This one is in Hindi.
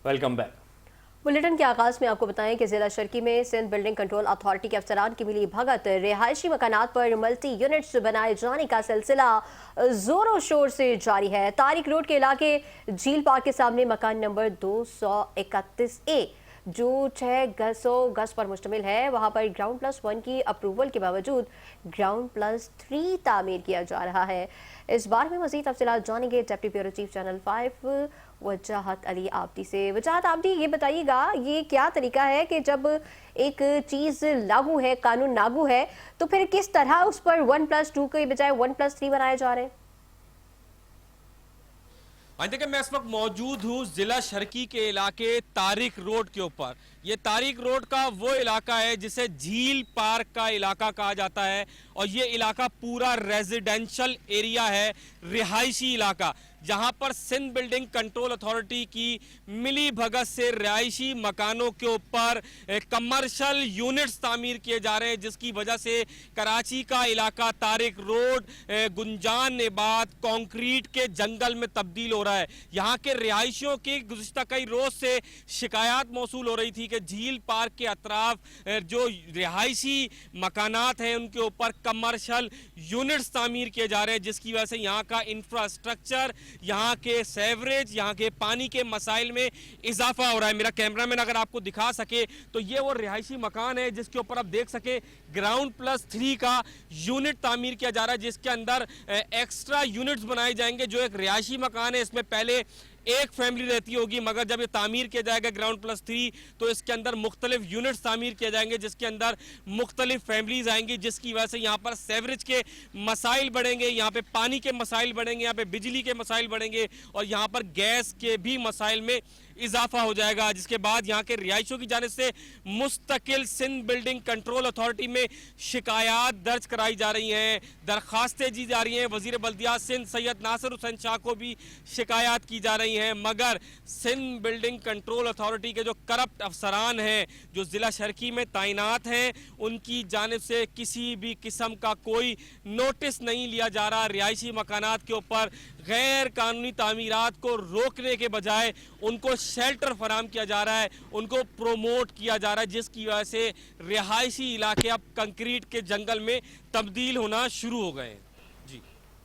Welcome back. बुलेटिन के आगाज में आपको बताएं कि जिला शर्की में सिंध बिल्डिंग कंट्रोल अथॉरिटी के अफसरान की मिली भगत रिहायशी मकानात पर मल्टी यूनिट्स बनाए जाने का सिलसिला जोरों शोर से जारी है। तारिक रोड के इलाके झील पार्क के सामने मकान नंबर 231A जो 600 गज पर मुश्तमिल है, वहां पर ग्राउंड प्लस 1 की अप्रूवल के बावजूद ग्राउंड प्लस 3 तामीर किया जा रहा है। इस बारे में मजीद तफसीलात जानेंगे डिप्टी ब्यूरो चीफ चैनल 5 वजाहत अली आब्दी से। वजाहत आब्दी, ये बताइएगा, ये क्या तरीका है कि जब एक चीज लागू है, कानून लागू है, तो फिर किस तरह उस पर 1+2 के बजाय 1+3 बनाए जा रहे हैं? देखिए, मैं इस वक्त मौजूद हूँ जिला शर्की के इलाके तारिक रोड के ऊपर। ये तारिक रोड का वो इलाका है जिसे झील पार्क का इलाका कहा जाता है और ये इलाका पूरा रेजिडेंशियल एरिया है, रिहायशी इलाका, जहां पर सिंध बिल्डिंग कंट्रोल अथॉरिटी की मिली भगत से रिहायशी मकानों के ऊपर कमर्शियल यूनिट्स तामीर किए जा रहे हैं, जिसकी वजह से कराची का इलाका तारिक रोड गुंजान नेबाद कंक्रीट के जंगल में तब्दील हो रहा है। यहाँ के रिहायशियों की गुज़िश्ता कई रोज से शिकायत मौसूल हो रही थी कि झील पार्क के अतराफ जो रिहायशी मकानात हैं उनके ऊपर कमर्शियल यूनिट्स तामीर किए जा रहे हैं, जिसकी वजह से यहाँ का इंफ्रास्ट्रक्चर, यहाँ के सेवरेज, यहाँ के पानी के मसाइल में इजाफा हो रहा है। मेरा कैमरामैन अगर आपको दिखा सके तो ये वो रिहायशी मकान है जिसके ऊपर आप देख सके ग्राउंड प्लस 3 का यूनिट तामीर किया जा रहा है, जिसके अंदर एक्स्ट्रा यूनिट्स बनाए जाएंगे। जो एक रिहायशी मकान है इसमें पहले एक फैमिली रहती होगी, मगर जब ये तामीर किया जाएगा ग्राउंड प्लस 3 तो इसके अंदर मुख्तलिफ यूनिट्स तामीर किए जाएंगे, जिसके अंदर मुख्तलिफ फैमिलीज आएंगी, जिसकी वजह से यहाँ पर सेवरेज के मसाइल बढ़ेंगे, यहाँ पे पानी के मसाइल बढ़ेंगे, यहाँ पे बिजली के मसाइल बढ़ेंगे और यहाँ पर गैस के भी मसाइल में इजाफा हो जाएगा। जिसके बाद यहाँ के रिहायशियों की जानिब से मुस्तकिल सिंध बिल्डिंग कंट्रोल अथॉरिटी में शिकायत दर्ज कराई जा रही हैं, दरखास्तें दी जा रही हैं। वजीर बल्दियात सिंध सैयद नासिर हुसैन शाह को भी शिकायत की जा रही हैं, मगर सिंध बिल्डिंग कंट्रोल अथॉरिटी के जो करप्ट अफसरान हैं, जो ज़िला शर्की में तैनात हैं, उनकी जानिब से किसी भी किस्म का कोई नोटिस नहीं लिया जा रहा। रिहायशी मकानात के ऊपर गैर कानूनी तामीरात को रोकने के बजाय उनको शेल्टर फराम किया जा रहा है, उनको प्रोमोट किया जा रहा है, जिसकी वजह से रिहायशी इलाके अब कंक्रीट के जंगल में तब्दील होना शुरू हो गए हैं।